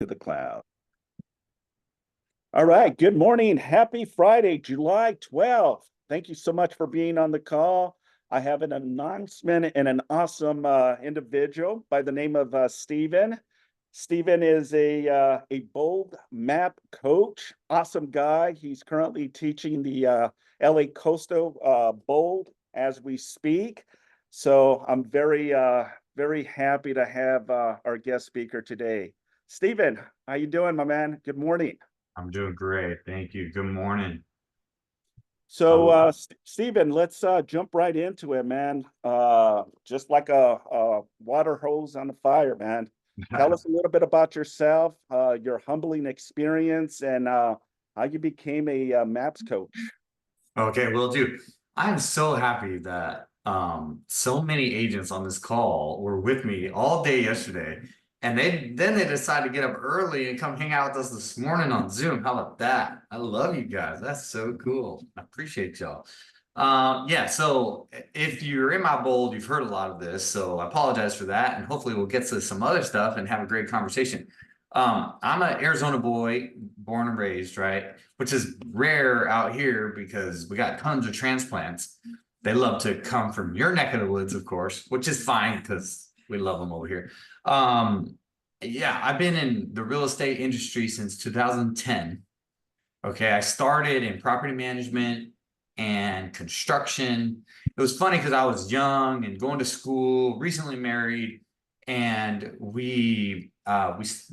to the cloud. All right. Good morning. Happy Friday, July 12th. Thank you so much for being on the call. I have an announcement and an awesome individual by the name of Stephen. Stephen is a bold map coach, awesome guy. He's currently teaching the LA Coastal Bold as we speak. So I'm very happy to have our guest speaker today. Stephen, how you doing, my man? Good morning. I'm doing great. Thank you. Good morning. So, Stephen, let's jump right into it, man. Just like a water hose on the fire, man. Tell us a little bit about yourself, your humbling experience, and how you became a maps coach. Okay, will do. I'm so happy that so many agents on this call were with me all day yesterday. And then they decided to get up early and come hang out with us this morning on Zoom. How about that? I love you guys. That's so cool. I appreciate y'all. Yeah, so if you're in my bold, you've heard a lot of this, so I apologize for that. And hopefully we'll get to some other stuff and have a great conversation. I'm an Arizona boy, born and raised, right? Which is rare out here because we got tons of transplants. They love to come from your neck of the woods, of course, which is fine because we love them over here. Yeah, I've been in the real estate industry since 2010. Okay, I started in property management and construction. It was funny because I was young and going to school, recently married, and the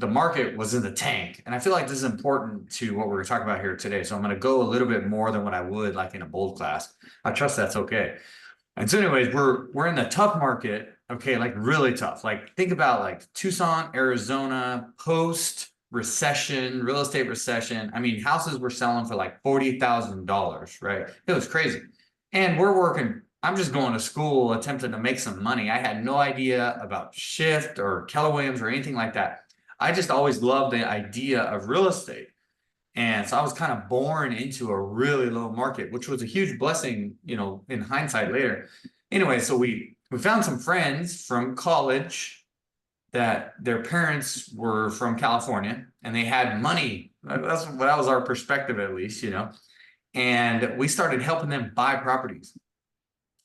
market was in the tank. And I feel like this is important to what we're going to talk about here today. So I'm going to go a little bit more than what I would like in a bold class. I trust that's okay. And so anyways, we're in the tough market, okay, like really tough. Like think about like Tucson, Arizona, post recession, real estate recession. I mean, houses were selling for like $40,000, right? It was crazy. And we're working, I'm just going to school attempting to make some money. I had no idea about Shift or Keller Williams or anything like that. I just always loved the idea of real estate. And so I was kind of born into a really low market, which was a huge blessing, you know, in hindsight later. Anyway, so we found some friends from college that their parents were from California and they had money. That was our perspective, at least, you know. And we started helping them buy properties.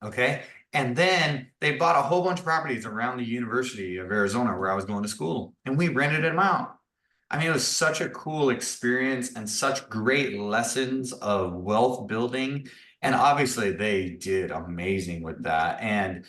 Okay. And then they bought a whole bunch of properties around the University of Arizona where I was going to school, and we rented them out. I mean, it was such a cool experience and such great lessons of wealth building. And obviously they did amazing with that. And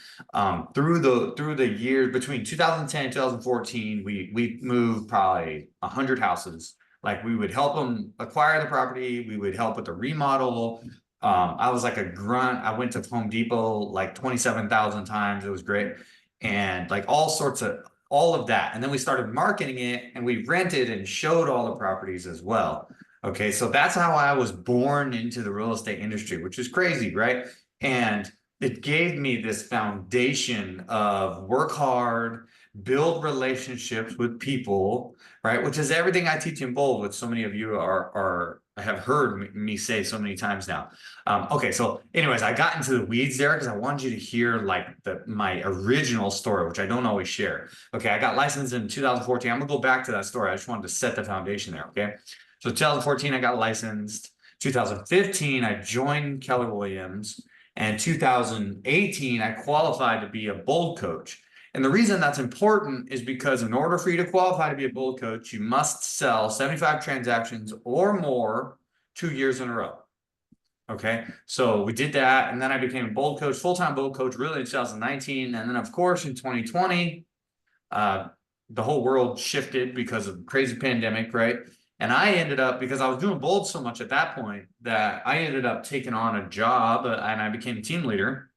through the years between 2010 and 2014, we moved probably 100 houses. Like we would help them acquire the property, we would help with the remodel. I was like a grunt. I went to Home Depot like 27,000 times. It was great. And like all of that. And then we started marketing it and we rented and showed all the properties as well. Okay. So that's how I was born into the real estate industry, which is crazy, right? And it gave me this foundation of work hard, build relationships with people, right? Which is everything I teach in Bold, which so many of you have heard me say so many times now. Okay, so anyways, I got into the weeds there because I wanted you to hear like my original story, which I don't always share. Okay, I got licensed in 2014. I'm gonna go back to that story. I just wanted to set the foundation there. Okay, so 2014 I got licensed. 2015 I joined Keller Williams, and 2018 I qualified to be a Bold coach. And the reason that's important is because in order for you to qualify to be a Bold coach, you must sell 75 transactions or more 2 years in a row. Okay, so we did that, and then I became a Bold coach, full-time Bold coach, really in 2019, and then of course in 2020, the whole world shifted because of the crazy pandemic, right? And I ended up, because I was doing Bold so much at that point, that I ended up taking on a job, and I became a team leader.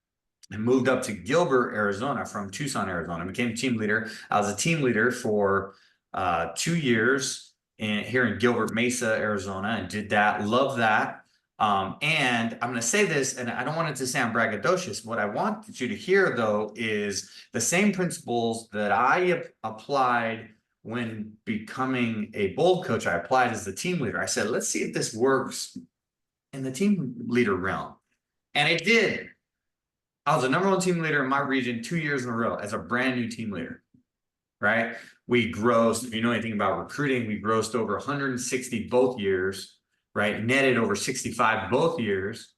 And moved up to Gilbert, Arizona from Tucson, Arizona. I became team leader. I was a team leader for 2 years here in Gilbert Mesa, Arizona, and did that. Love that. And I'm going to say this, and I don't want it to sound braggadocious. What I want you to hear, though, is the same principles that I applied when becoming a Bold coach. I applied as the team leader. I said, let's see if this works in the team leader realm. And it did. I was the #1 team leader in my region 2 years in a row as a brand new team leader. right? We grossed, if you know anything about recruiting, we grossed over 160 both years, right? Netted over 65 both years,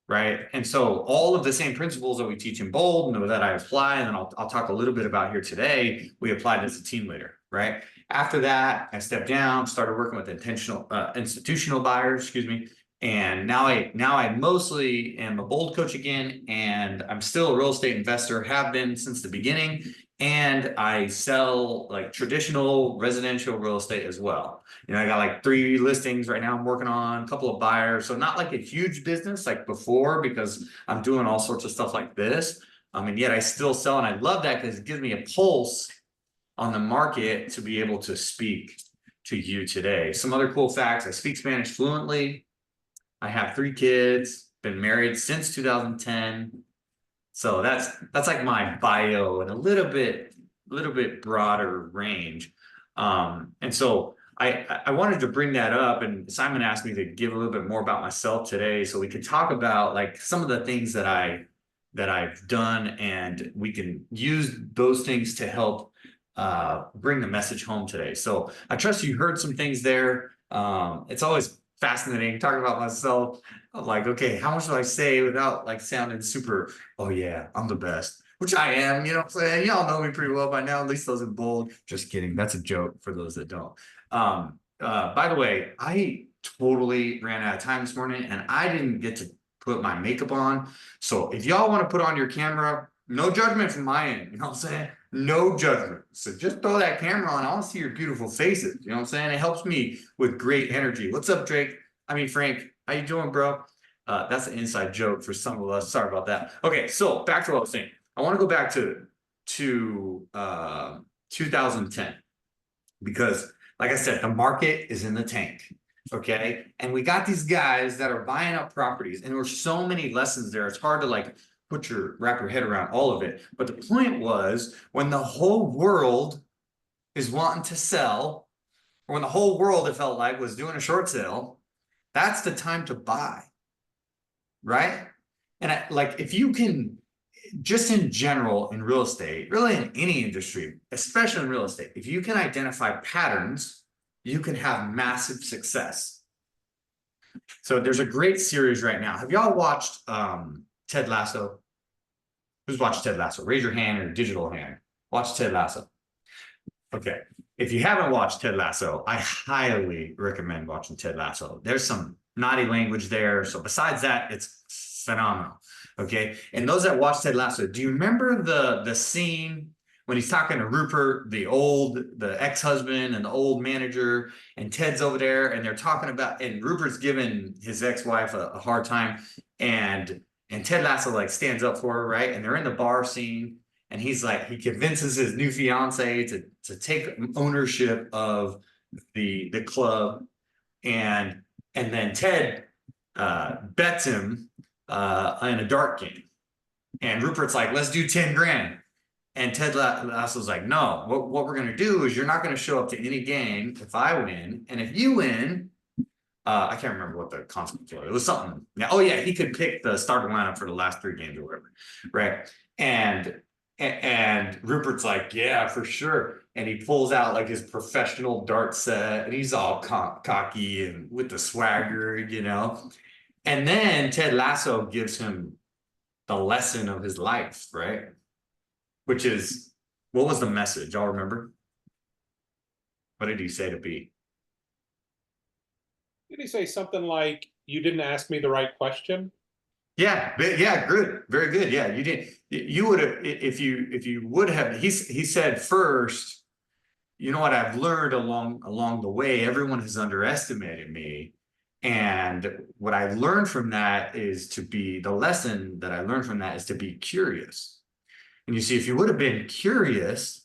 right? And so all of the same principles that we teach in Bold, know that I apply, and then I'll talk a little bit about here today, we applied as a team leader, right? After that, I stepped down, started working with institutional buyers, excuse me. And now I mostly am a Bold coach again, and I'm still a real estate investor, have been since the beginning. And I sell like traditional residential real estate as well. You know, I got like 3 listings right now I'm working on, a couple of buyers. So not like a huge business like before, because I'm doing all sorts of stuff like this. And yet I still sell, and I love that because it gives me a pulse on the market to be able to speak to you today. Some other cool facts: I speak Spanish fluently. I have 3 kids, been married since 2010. So that's like my bio and a little bit broader range. And so I wanted to bring that up, and Simon asked me to give a little bit more about myself today, so we could talk about like some of the things that I've done, and we can use those things to help bring the message home today. So I trust you heard some things there. It's always fascinating talking about myself. I'm like, okay, how much do I say without like sounding super, oh yeah, I'm the best, which I am, you know what I'm saying? Y'all know me pretty well by now, at least those in Bold. Just kidding. That's a joke for those that don't. By the way, I totally ran out of time this morning, and I didn't get to put my makeup on. So if y'all want to put on your camera, no judgment from my end, you know what I'm saying? No judgment. So just throw that camera on. I want to see your beautiful faces. You know what I'm saying? It helps me with great energy. What's up, Drake? I mean, Frank, how you doing, bro? That's an inside joke for some of us. Sorry about that. Okay, so back to what I was saying. I want to go back to 2010, because like I said, the market is in the tank. Okay. And we got these guys that are buying up properties, and there's so many lessons there. It's hard to like wrap your head around all of it. But the point was, when the whole world is wanting to sell, or when the whole world, it felt like, was doing a short sale, that's the time to buy. Right. And like, if you can, just in general in real estate, really in any industry, especially in real estate, if you can identify patterns, you can have massive success. So there's a great series right now. Have y'all watched Ted Lasso? Who's watched Ted Lasso? Raise your hand or digital hand. Watch Ted Lasso. Okay. If you haven't watched Ted Lasso, I highly recommend watching Ted Lasso. There's some naughty language there. So besides that, it's phenomenal. Okay. And those that watch Ted Lasso, do you remember the scene when he's talking to Rupert, the ex-husband and the old manager, and Ted's over there, and they're talking about, and Rupert's giving his ex-wife a hard time, and Ted Lasso like stands up for her, right? And they're in the bar scene, and he's like, he convinces his new fiance to take ownership of the club, and then Ted bets him in a dart game, and Rupert's like, let's do 10 grand. And Ted Lasso's like, no, what we're going to do is, you're not going to show up to any game if I win. And if you win, I can't remember what the consequence was. It was something. Oh yeah, he could pick the starting lineup for the last 3 games or whatever, right? And Rupert's like, yeah, for sure. And he pulls out like his professional dart set, and he's all cocky and with the swagger, you know. And then Ted Lasso gives him the lesson of his life, right? Which is, what was the message? Y'all remember? What did he say to B? Did he say something like, you didn't ask me the right question? Yeah, good, very good. Yeah, you did. You would have, if you would have. He said first, you know what I've learned along the way. Everyone has underestimated me, and what I learned from that is the lesson that I learned from that is to be curious. And you see, if you would have been curious,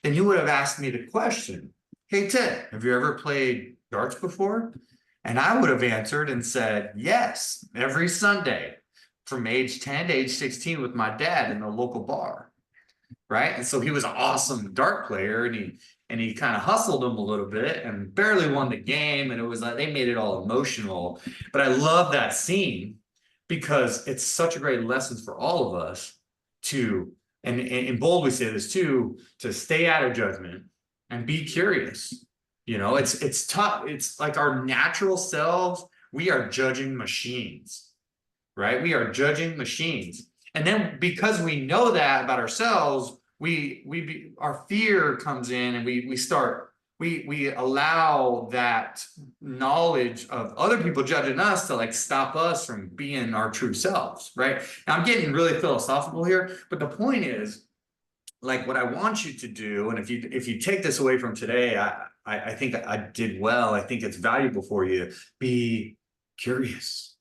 then you would have asked me the question, hey, Ted, have you ever played darts before? And I would have answered and said, yes, every Sunday from age 10 to age 16 with my dad in the local bar. Right. And so he was an awesome dart player, and he kind of hustled him a little bit and barely won the game. And it was like, they made it all emotional. But I love that scene because it's such a great lesson for all of us to And in bold, we say this too, to stay out of judgment and be curious. You know, it's tough. It's like our natural selves, we are judging machines, right? We are judging machines. And then because we know that about ourselves, our fear comes in, and we allow that knowledge of other people judging us to like stop us from being our true selves, right? Now, I'm getting really philosophical here, but the point is, like, what I want you to do, and if you take this away from today, I think I did well. I think it's valuable for you. Be curious.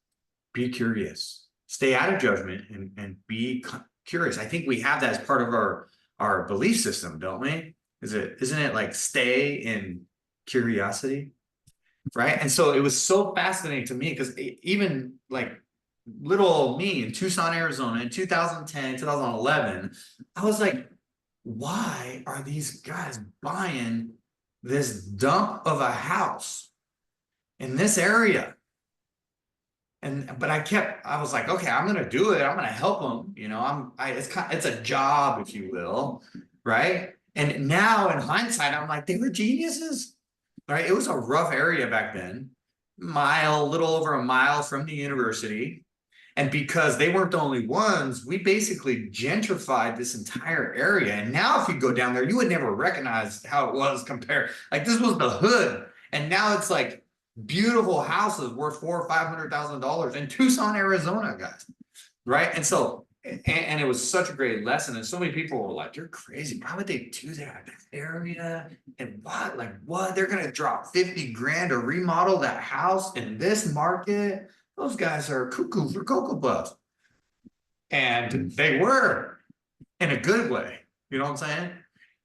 Be curious. Stay out of judgment and be curious. I think we have that as part of our belief system, don't we? Isn't it like stay in curiosity? Right. And so it was so fascinating to me, because even like little old me in Tucson, Arizona in 2010, 2011, I was like, why are these guys buying this dump of a house in this area? But I was like, okay, I'm gonna do it. I'm gonna help them. You know, it's a job, if you will, right? And now in hindsight, I'm like, they were geniuses, right? It was a rough area back then, little over a mile from the university. And because they weren't the only ones, we basically gentrified this entire area. And now if you go down there, you would never recognize how it was compared. Like, this was the hood. And now it's like beautiful houses worth $400,000 or $500,000 in Tucson, Arizona, guys. Right. And so, and it was such a great lesson. And so many people were like, you're crazy. Why would they do that area? And what? Like, what? They're going to drop 50 grand to remodel that house in this market? Those guys are cuckoo for Cocoa Puffs. And they were, in a good way. You know what I'm saying?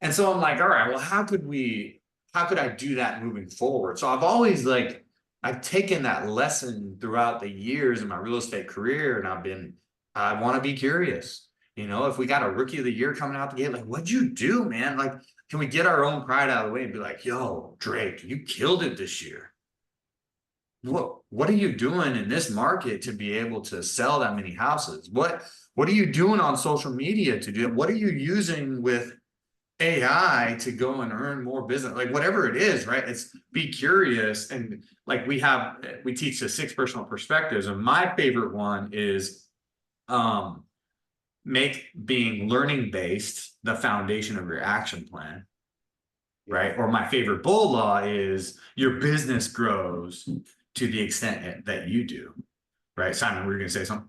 And so I'm like, all right, well, how could I do that moving forward? So I've taken that lesson throughout the years of my real estate career, and I want to be curious. You know, if we got a rookie of the year coming out the gate, like, what'd you do, man? Like, can we get our own pride out of the way and be like, yo, Drake, you killed it this year. What are you doing in this market to be able to sell that many houses? What are you doing on social media to do it? What are you using with AI to go and earn more business? Like, whatever it is, right? It's be curious. And like we teach the 6 personal perspectives. And my favorite one is make being learning based the foundation of your action plan. Right. Or my favorite bold law is your business grows to the extent that you do. Right. Simon, we were going to say something.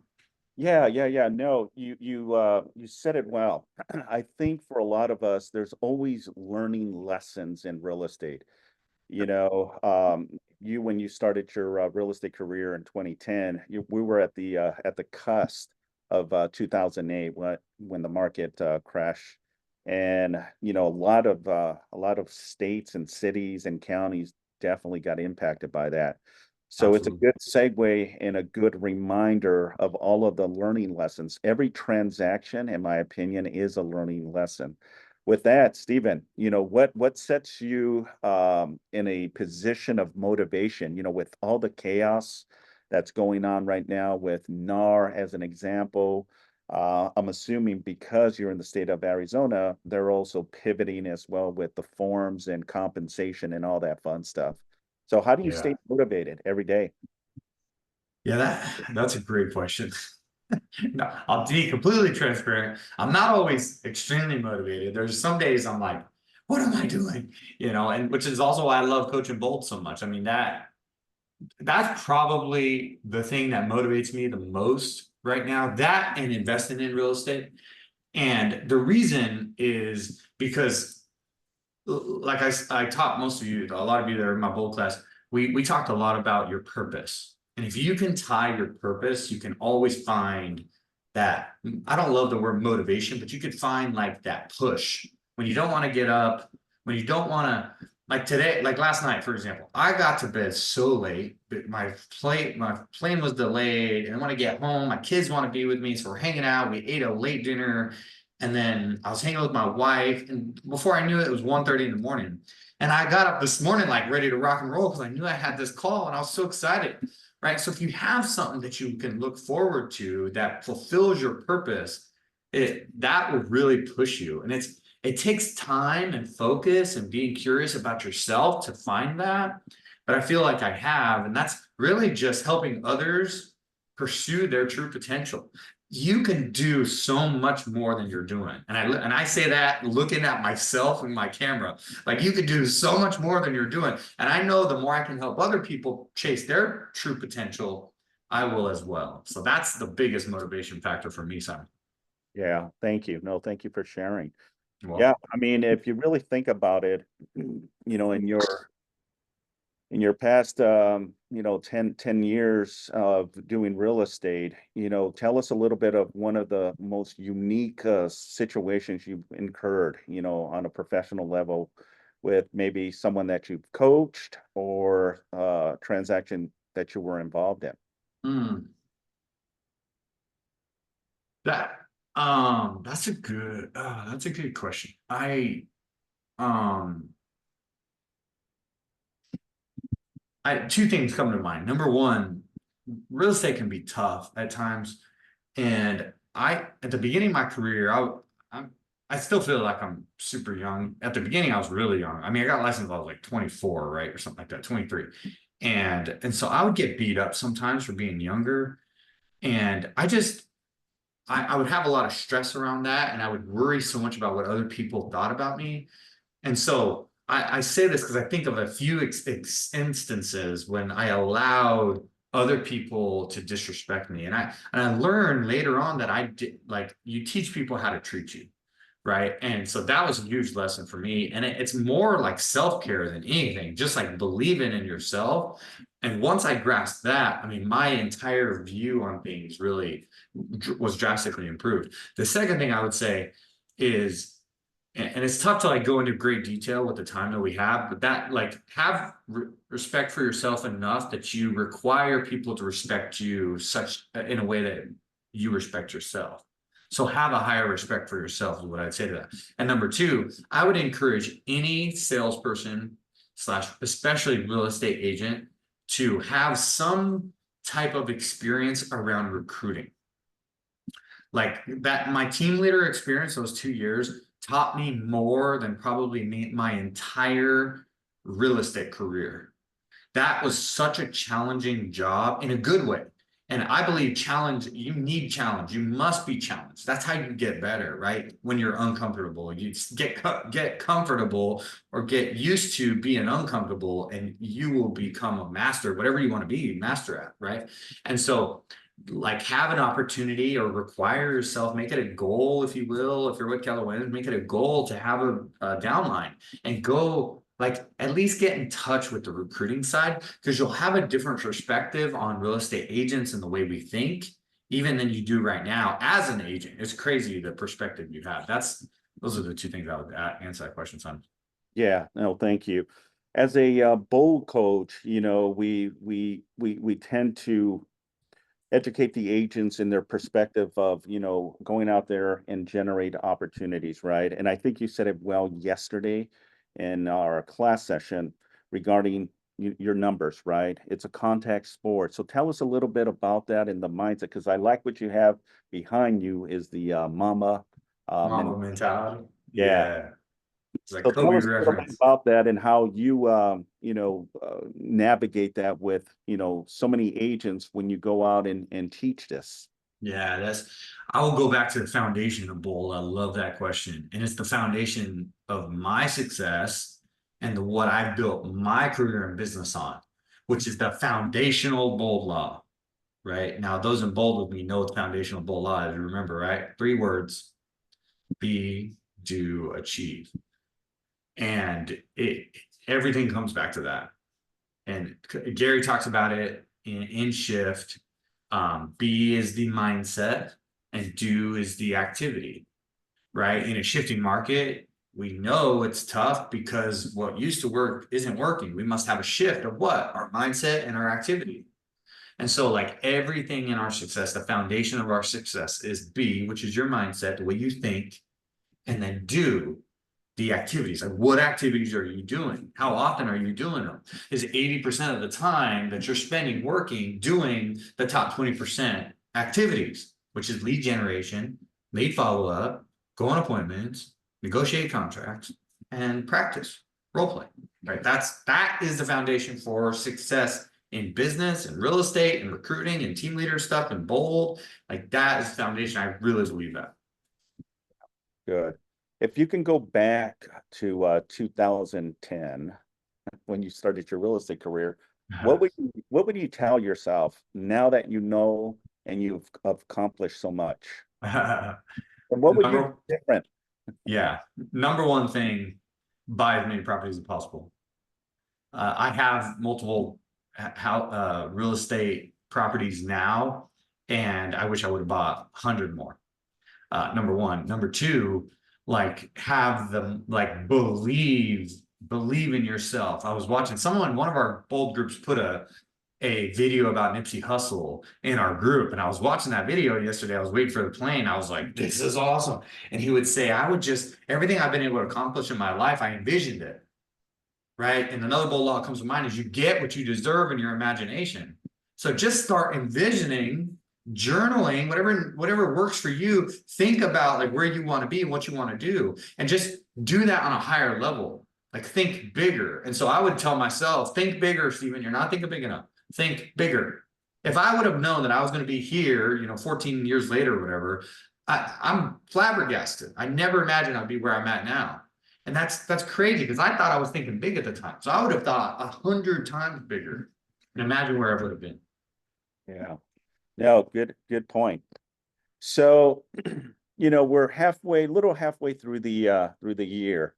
Yeah. No, you said it well. I think for a lot of us, there's always learning lessons in real estate. You know, when you started your real estate career in 2010, we were at the cusp of 2008 when the market crashed, and a lot of states and cities and counties definitely got impacted by that. So it's a Absolutely. good segue and a good reminder of all of the learning lessons. Every transaction, in my opinion, is a learning lesson. With that, Stephen, what sets you in a position of motivation, with all the chaos that's going on right now with NAR as an example. I'm assuming because you're in the state of Arizona, they're also pivoting as well with the forms and compensation and all that fun stuff. So how do you Yeah. stay motivated every day? Yeah, that's a great question. No, I'll be completely transparent. I'm not always extremely motivated. There's some days I'm like, what am I doing? And which is also why I love coaching bold so much. I mean, that's probably the thing that motivates me the most right now, that and investing in real estate. And the reason is because, like I taught most of you, a lot of you that are in my bold class, we talked a lot about your purpose. And if you can tie your purpose, you can always find that. I don't love the word motivation, but you could find like that push when you don't want to get up, when you don't want to, like today, like last night, for example, I got to bed so late, but my plane was delayed, and I want to get home. My kids want to be with me, so we're hanging out. We ate a late dinner, and then I was hanging with my wife, and before I knew it, it was 1:30 in the morning. And I got up this morning like ready to rock and roll because I knew I had this call, and I was so excited. Right. So if you have something that you can look forward to that fulfills your purpose, that will really push you. And it takes time and focus and being curious about yourself to find that. But I feel like I have, and that's really just helping others pursue their true potential. You can do so much more than you're doing. And I say that looking at myself in my camera, like you could do so much more than you're doing. And I know the more I can help other people chase their true potential, I will as well. So that's the biggest motivation factor for me, Simon. Yeah, thank you. No, thank you for sharing. Well, Yeah, I mean, if you really think about it, in your past 10 years of doing real estate, tell us a little bit of one of the most unique situations you've incurred, on a professional level with maybe someone that you've coached or transaction that you were involved in. mm, that that's a good question. Um I two things come to mind. Number one, real estate can be tough at times. And at the beginning of my career, I'm, I still feel like I'm super young. At the beginning, I was really young. I mean, I got licensed when I was like 24, right? Or something like that, 23. And so I would get beat up sometimes for being younger. And I would have a lot of stress around that. And I would worry so much about what other people thought about me. And so I say this because I think of a few instances when I allowed other people to disrespect me. And I learned later on that I did, like, you teach people how to treat you, right? And so that was a huge lesson for me. And it's more like self-care than anything, just like believing in yourself. And once I grasped that, I mean, my entire view on things really was drastically improved. The second thing I would say is, and it's tough to like go into great detail with the time that we have, but that, like, have respect for yourself enough that you require people to respect you such in a way that you respect yourself. So have a higher respect for yourself is what I'd say to that. And number two, I would encourage any salesperson slash especially real estate agent to have some type of experience around recruiting. Like that, my team leader experience, those 2 years, taught me more than probably my entire real estate career. That was such a challenging job in a good way. And I believe you need challenge. You must be challenged. That's how you get better, right? When you're uncomfortable, you get comfortable or get used to being uncomfortable, and you will become a master, whatever you want to be, master at, right? And so, like, have an opportunity or require yourself, make it a goal, if you will. If you're with Keller Williams, make it a goal to have a downline and go, like, at least get in touch with the recruiting side, because you'll have a different perspective on real estate agents and the way we think, even than you do right now as an agent. It's crazy the perspective you have. Those are the two things I would answer that question, son. Yeah, no, thank you. As a bold coach, we tend to educate the agents in their perspective of, going out there and generate opportunities, right? And I think you said it well yesterday in our class session regarding your numbers, right? It's a contact sport. So tell us a little bit about that and the mindset, because I like what you have behind you is the mama. Mama mentality. Yeah. Yeah. It's like So tell Kobe us a little bit reference. about that and how you, navigate that with, so many agents when you go out and teach this. Yeah, I will go back to the foundation of bold. I love that question. And it's the foundation of my success and what I built my career and business on, which is the foundational bold law, right? Now, those in bold with me know what the foundational bold law is. Remember, right? 3 words: be, do, achieve. And everything comes back to that. And Gary talks about it in Shift. Be is the mindset, and do is the activity, right? In a shifting market, we know it's tough because what used to work isn't working. We must have a shift of what? Our mindset and our activity. And so, like, everything in our success, the foundation of our success is be, which is your mindset, the way you think, and then do, the activities. Like, what activities are you doing? How often are you doing them? Is 80% of the time that you're spending working doing the top 20% activities, which is lead generation, They'd follow up, go on appointments, negotiate contracts, and practice role play. Right? That is the foundation for success in business and real estate and recruiting and team leader stuff and bold. Like that is the foundation. I really believe that. Good. If you can go back to 2010 when you started your real estate career, what would you tell yourself now that you know and you've accomplished so much? And what would you do different? Yeah. Number one thing, buy as many properties as possible. I have multiple real estate properties now, and I wish I would have bought 100 more. Number one. Number two, like have them like believe in yourself. I was watching someone, one of our bold groups put a video about Nipsey Hussle in our group, and I was watching that video yesterday. I was waiting for the plane. I was like, this is awesome. And he would say, I would just, everything I've been able to accomplish in my life, I envisioned it. Right. And another bold law comes to mind is you get what you deserve in your imagination. So just start envisioning, journaling, whatever works for you. Think about like where you want to be, what you want to do, and just do that on a higher level. Like think bigger. And so I would tell myself, think bigger, Stephen. You're not thinking big enough. Think bigger. If I would have known that I was going to be here, 14 years later or whatever, I'm flabbergasted. I never imagined I'd be where I'm at now. And that's crazy because I thought I was thinking big at the time. So I would have thought 100 times bigger. And imagine where I would have been. Yeah. No, good point. So, we're little halfway through the year.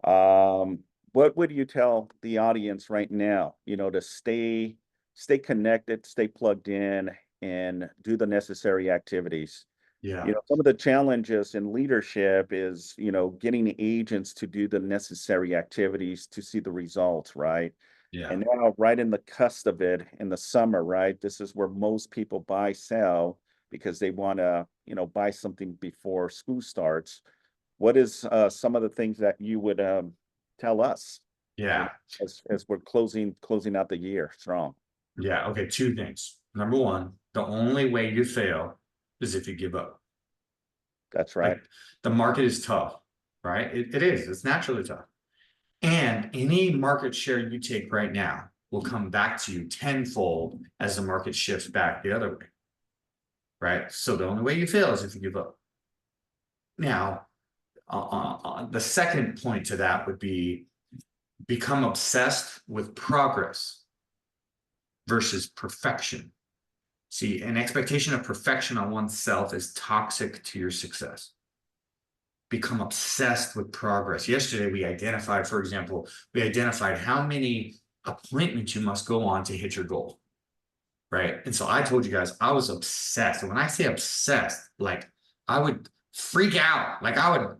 What would you tell the audience right now, to stay connected, stay plugged in, and do the necessary activities? Yeah. Some of the challenges in leadership is, getting agents to do the necessary activities to see the results, right? Yeah. And now, right in the cusp of it, in the summer, right? This is where most people buy, sell because they want to, buy something before school starts. What is some of the things that you would tell us, Yeah. as we're closing out the year strong? Yeah. Okay. Two things. Number one, the only way you fail is if you give up. That's right. Like the market is tough, right? It is. It's naturally tough. And any market share you take right now will come back to you tenfold as the market shifts back the other way. Right? So the only way you fail is if you give up. Now, the second point to that would be become obsessed with progress versus perfection. See, an expectation of perfection on oneself is toxic to your success. Become obsessed with progress. Yesterday, we identified, for example, how many appointments you must go on to hit your goal. Right. And so I told you guys I was obsessed. And when I say obsessed, like I would freak out. Like I would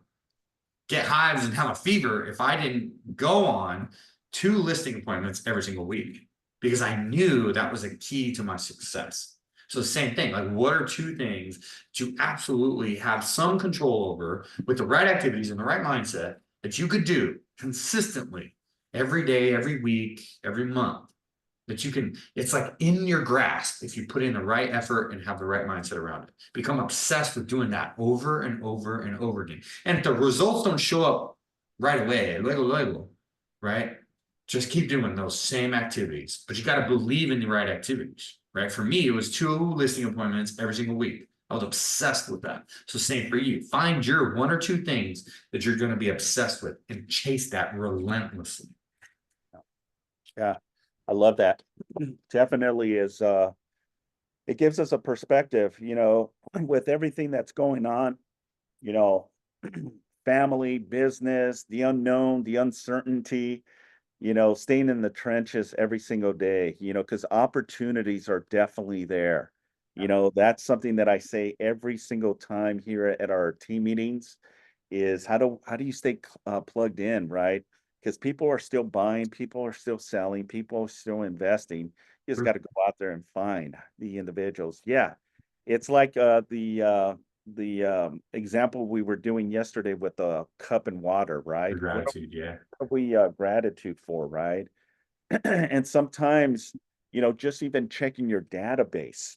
get hives and have a fever if I didn't go on 2 listing appointments every single week because I knew that was a key to my success. So the same thing, like what are 2 things to absolutely have some control over with the right activities and the right mindset that you could do consistently every day, every week, every month? That you can, it's like in your grasp if you put in the right effort and have the right mindset around it. Become obsessed with doing that over and over and over again. And if the results don't show up right away, right? Just keep doing those same activities, but you got to believe in the right activities, right? For me, it was 2 listing appointments every single week. I was obsessed with that. So same for you. Find your 1 or 2 things that you're going to be obsessed with and chase that relentlessly. Yeah. I love that. Definitely is it gives us a perspective, with everything that's going on, you know, family, business, the unknown, the uncertainty, staying in the trenches every single day, because opportunities are definitely there. That's something that I say every single time here at our team meetings is how do you stay plugged in, right? Because people are still buying, people are still selling, people are still investing. You just got to go out there and find the individuals. Yeah, it's like the example we were doing yesterday with the cup and water, right? The gratitude, yeah. What are we gratitude for, right? And sometimes, just even checking your database,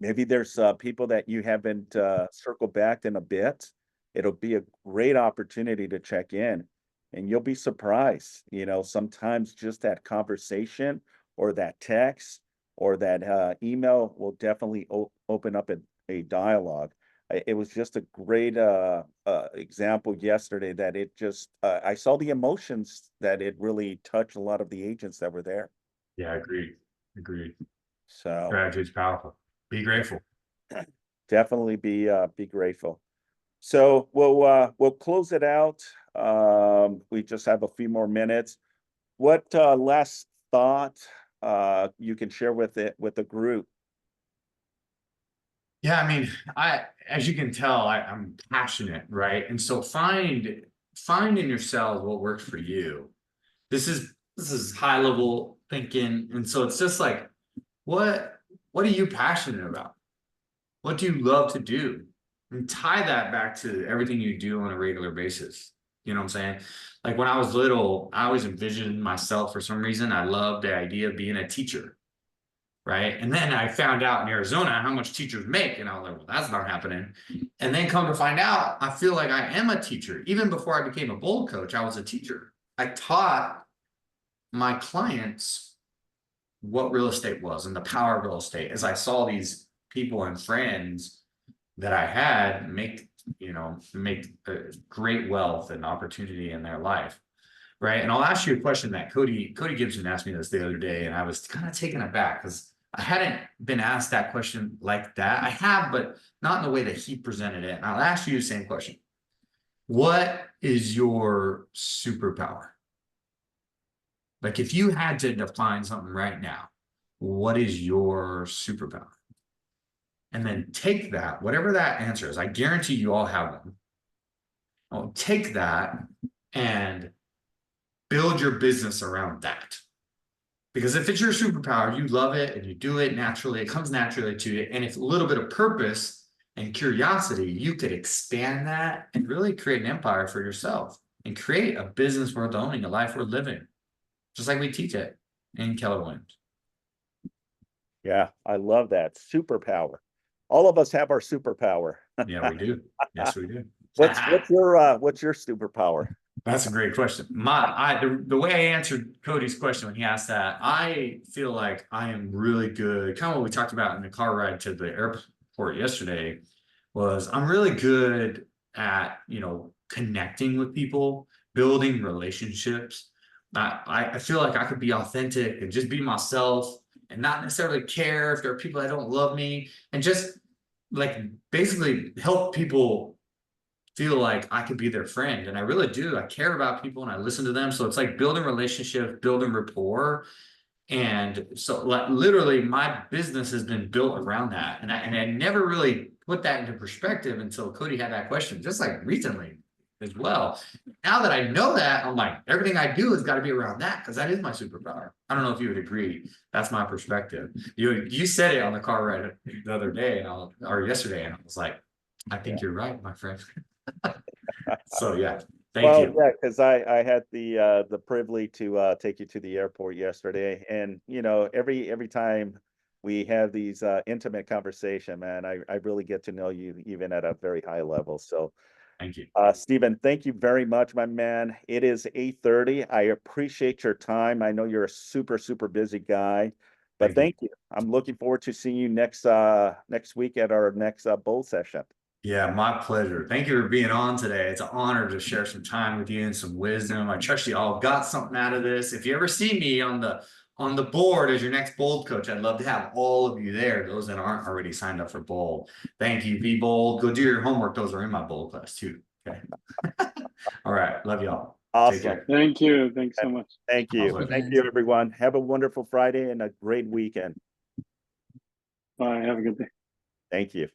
Maybe there's people that you haven't circled back in a bit. It'll be a great opportunity to check in, and you'll be surprised. Sometimes just that conversation or that text or that email will definitely open up a dialogue. It was just a great example yesterday that it just I saw the emotions that it really touched a lot of the agents that were there. Yeah, agreed. Agreed. So Gratitude's powerful. Be grateful. definitely be grateful. So we'll close it out. We just have a few more minutes. What last thought you can share with the group? Yeah, I mean, as you can tell, I'm passionate, right? And so find in yourselves what works for you. This is high level thinking, and so it's just like, what are you passionate about? What do you love to do? And tie that back to everything you do on a regular basis. You know what I'm saying? Like when I was little, I always envisioned myself for some reason. I loved the idea of being a teacher. Right. And then I found out in Arizona how much teachers make. And I was like, well, that's not happening. And then come to find out, I feel like I am a teacher. Even before I became a bold coach, I was a teacher. I taught my clients what real estate was and the power of real estate as I saw these people and friends that I had make great wealth and opportunity in their life. Right. And I'll ask you a question that Cody Gibson asked me this the other day, and I was kind of taken aback because I hadn't been asked that question like that. I have, but not in the way that he presented it. And I'll ask you the same question. What is your superpower? Like if you had to define something right now, what is your superpower? And then take that, whatever that answer is, I guarantee you all have one. I'll take that and build your business around that. Because if it's your superpower, you love it and you do it naturally, it comes naturally to you. And if a little bit of purpose and curiosity, you could expand that and really create an empire for yourself and create a business worth owning, a life worth living, just like we teach it in Keller Williams. Yeah, I love that superpower. All of us have our superpower. Yeah, we do. Yes, we do. What's your superpower? That's a great question. The way I answered Cody's question when he asked that, I feel like I am really good. Kind of what we talked about in the car ride to the airport yesterday was I'm really good at, connecting with people, building relationships. I feel like I could be authentic and just be myself and not necessarily care if there are people that don't love me, and just like basically help people feel like I could be their friend. And I really do. I care about people and I listen to them. So it's like building relationships, building rapport. And so like literally my business has been built around that. And I never really put that into perspective until Cody had that question, just like recently as well. Now that I know that, I'm like, everything I do has got to be around that because that is my superpower. I don't know if you would agree. That's my perspective. You said it on the car ride the other day or yesterday, and I was like, I think you're right, my friend. So yeah, thank you. Yeah, because I had the privilege to take you to the airport yesterday, and every time we have these intimate conversation, man, I really get to know you even at a very high level. So Thank you. Stephen, thank you very much, my man. It is 8:30. I appreciate your time. I know you're a super, super busy guy, but thank you. I'm looking forward to seeing you next week at our next bowl session. Yeah, my pleasure. Thank you for being on today. It's an honor to share some time with you and some wisdom. I trust you all got something out of this. If you ever see me on the board as your next bold coach, I'd love to have all of you there. Those that aren't already signed up for bold. Thank you. Be bold. Go do your homework. Those are in my bold class too. Okay. All right. Love y'all. Awesome. Take care. Thank you. Thanks so much. Thank you. Awesome. Thank you, everyone. Have a wonderful Friday and a great weekend. Bye. Have a good day. Thank you.